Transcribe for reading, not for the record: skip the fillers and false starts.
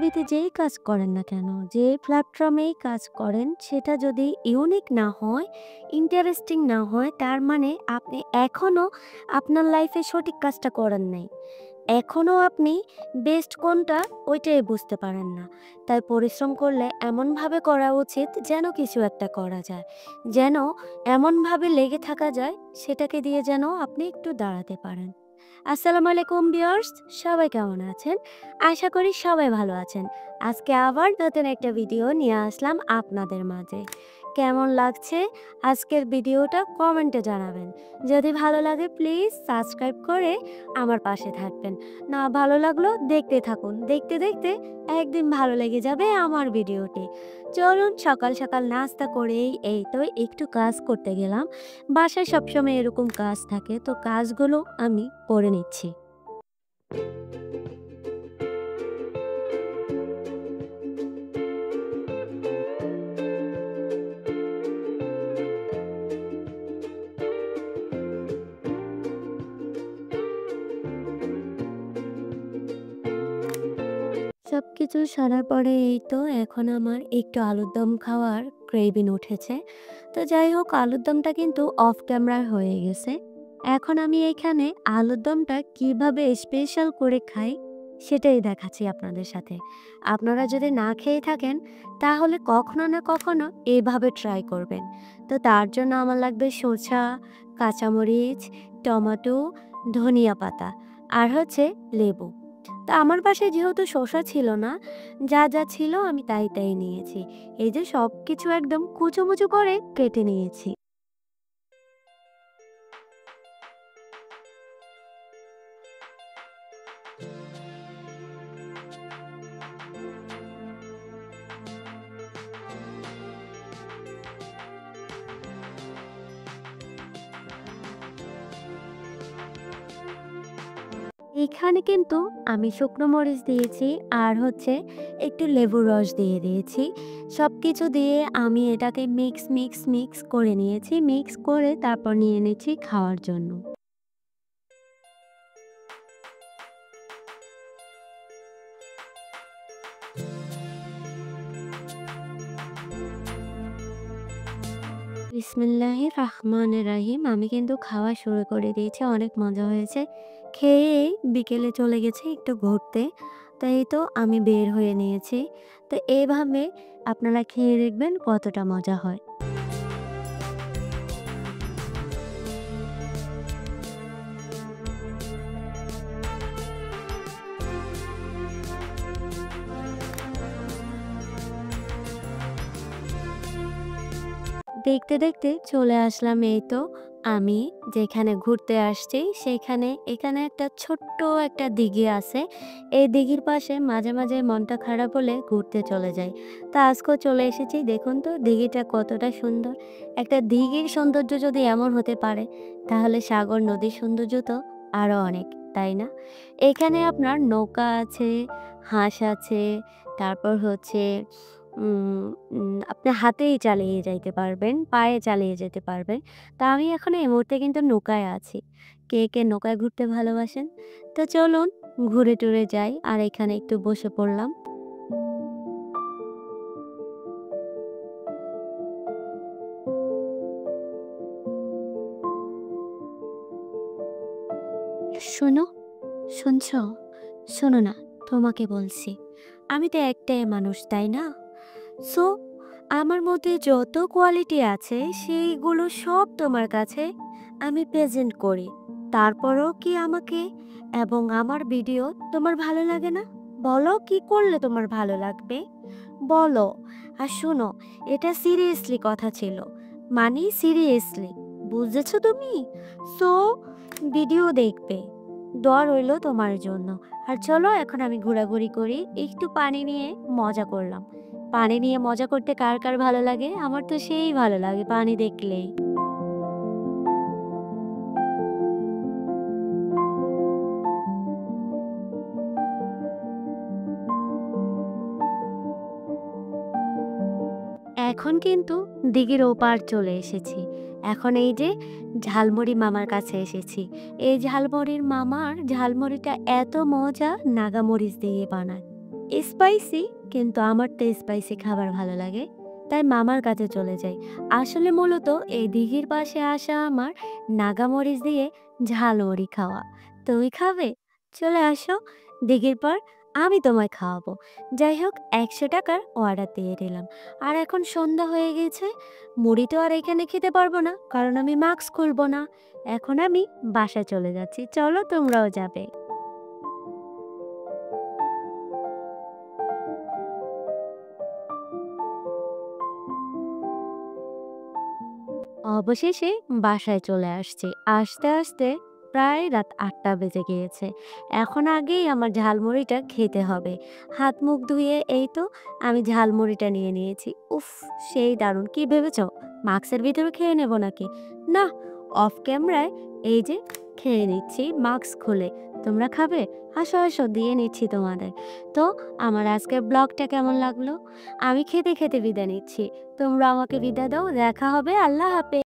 পৃথিবীতে যেই কাজ করেন না কেন, যে প্ল্যাটফর্মেই কাজ করেন সেটা যদি ইউনিক না হয়, ইন্টারেস্টিং না হয়, তার মানে আপনি এখনো আপনার লাইফে সঠিক কাজটা করেন নাই। এখনো আপনি বেস্ট কোনটা ওইটাই বুঝতে পারেন না। তাই পরিশ্রম করলে এমনভাবে করা উচিত যেন কিছু একটা করা যায়। যেন এমনভাবে লেগে থাকা যায় সেটাকে দিয়ে যেন আপনি একটু দাঁড়াতে পারেন। আসসালামু আলাইকুম ভিউয়ার্স, সবাই কেমন আছেন? আশা করি সবাই ভালো আছেন। আজকে আবার নতুন একটা ভিডিও নিয়ে আসলাম আপনাদের মাঝে। কেমন লাগছে আজকের ভিডিওটা কমেন্টে জানাবেন। যদি ভালো লাগে প্লিজ সাবস্ক্রাইব করে আমার পাশে থাকবেন। না ভালো লাগলো দেখতে থাকুন। দেখতে দেখতে একদিন ভালো লেগে যাবে আমার ভিডিওটি। চলুন সকাল সকাল নাস্তা করেই এই তো একটু কাজ করতে গেলাম। বাসায় সবসময় এরকম কাজ থাকে, তো কাজগুলো আমি করে নিচ্ছি। সবকিছু সারার পরে এই তো এখন আমার একটু আলুর দম খাওয়ার ক্রেভিং উঠেছে। তো যাই হোক, আলুর দমটা কিন্তু অফ ক্যামেরায় হয়ে গেছে। এখন আমি এখানে আলুর দমটা কিভাবে স্পেশাল করে খাই সেটাই দেখাচ্ছি আপনাদের সাথে। আপনারা যদি না খেয়ে থাকেন তাহলে কখনো না কখনো এইভাবে ট্রাই করবেন। তো তার জন্য আমার লাগবে শসা, কাঁচামরিচ, টমেটো, ধনিয়া পাতা আর হচ্ছে লেবু। তা আমার বাসায় যেহেতু শসা ছিল না, যা যা ছিল আমি তাই তাই নিয়েছি। এই যে সবকিছু একদম কুচোমুচো করে কেটে নিয়েছি। এখানে কিন্তু আমি শুকনো মরিচ দিয়েছি আর হচ্ছে একটু লেবুর রস দিয়ে দিয়েছি। সবকিছু দিয়ে আমি এটাকে মিক্স করে নিয়েছি। মিক্স করে তারপর নিয়ে নিচ্ছি খাওয়ার জন্য। বিসমিল্লাহির রহমানির রহিম। আমি কিন্তু খাওয়া শুরু করে দিয়েছি। অনেক মজা হয়েছে। খেয়ে বিকেলে চলে গেছি একটু ঘুরতে। তো এই তো আমি বের হয়ে নিয়েছি। তো এভাবে আপনারা খেয়ে দেখবেন কতটা মজা হয়। দেখতে দেখতে চলে আসলাম এই তো আমি যেখানে ঘুরতে আসছি সেখানে। এখানে একটা ছোট্ট একটা দিঘি আছে। এই দিঘির পাশে মাঝে মাঝে মনটা খারাপ হলে ঘুরতে চলে যাই। তা আজকেও চলে এসেছি। দেখুন তো দিঘিটা কতটা সুন্দর। একটা দিঘির সৌন্দর্য যদি এমন হতে পারে তাহলে সাগর নদীর সৌন্দর্য তো আরো অনেক, তাই না? এখানে আপনার নৌকা আছে, হাঁস আছে, তারপর হচ্ছে উম আপনি হাতেই চালিয়ে যাইতে পারবেন, পায়ে চালিয়ে যেতে পারবেন। তা আমি এখন এই মুহূর্তে কিন্তু নৌকায় আছি। কে, কে নৌকায় ঘুরতে ভালোবাসেন? তো চলুন ঘুরে টুরে যাই। আর এখানে একটু বসে পড়লাম। শোনো, শুনছো? শোনো না, তোমাকে বলছি। আমি তো একটাই মানুষ, তাই না? সো আমার মধ্যে যত কোয়ালিটি আছে সেইগুলো সব তোমার কাছে আমি প্রেজেন্ট করি। তারপরেও কি আমাকে এবং আমার ভিডিও তোমার ভালো লাগে না? বলো কি করলে তোমার ভালো লাগবে? বলো। আর শোনো, এটা সিরিয়াসলি কথা ছিল। মানে সিরিয়াসলি। বুঝেছো তুমি? সো ভিডিও দেখবে। দোয়া রইলো তোমার জন্য। আর চলো এখন আমি ঘোরাঘুরি করি। একটু পানি নিয়ে মজা করলাম। পানি নিয়ে মজা করতে কার কার ভালো লাগে? আমার তো সেই ভালো লাগে পানি দেখলেই। এখন কিন্তু দিঘির ওপার চলে এসেছি। এখন এই যে ঝালমুড়ি মামার কাছে এসেছি। এই ঝালমুড়ির মামার ঝালমুড়িটা এত মজা, নাগামরিচ দিয়ে বানায়। স্পাইসি, কিন্তু আমার তো স্পাইসি খাবার ভালো লাগে। তাই মামার কাছে চলে যাই। আসলে মূলত এই দিঘির পাশে আসা আমার নাগামরিচ দিয়ে ঝালমুড়ি খাওয়া। তুমি খাবে? চলে আসো দিঘির পাড়, আমি তোমায় খাওয়াবো। যাই হোক, ৳১০০ অর্ডার দিয়ে দিলাম। আর এখন সন্ধ্যা হয়ে গেছে। মুড়ি তো আর এখানে খেতে পারবো না, কারণ আমি মাস্ক খুলবো না। এখন আমি বাসায় চলে যাচ্ছি। চলো তোমরাও যাবে। অবশেষে বাসায় চলে আসছি। আসতে, আসতে প্রায় রাত ৮টা বেজে গিয়েছে। এখন আগেই আমার ঝালমুড়িটা খেতে হবে। হাত মুখ ধুয়ে এই তো আমি ঝালমুড়িটা নিয়ে নিয়েছি। উফ! সেই দারুণ! কি ভেবেছ? মাস্কের ভিতরে খেয়ে নেব নাকি? না, অফ ক্যামেরায় এই যে খেয়ে নিচ্ছি মাস্ক খুলে। তোমরা খাবে? আসো, আসো দিয়ে নিচ্ছি তোমাদের। তো আমার আজকের ব্লগটা কেমন লাগলো? আমি খেতে, খেতে বিদায় নিচ্ছি। তোমরা আমাকে বিদায় দাও। দেখা হবে। আল্লাহ হাফেজ।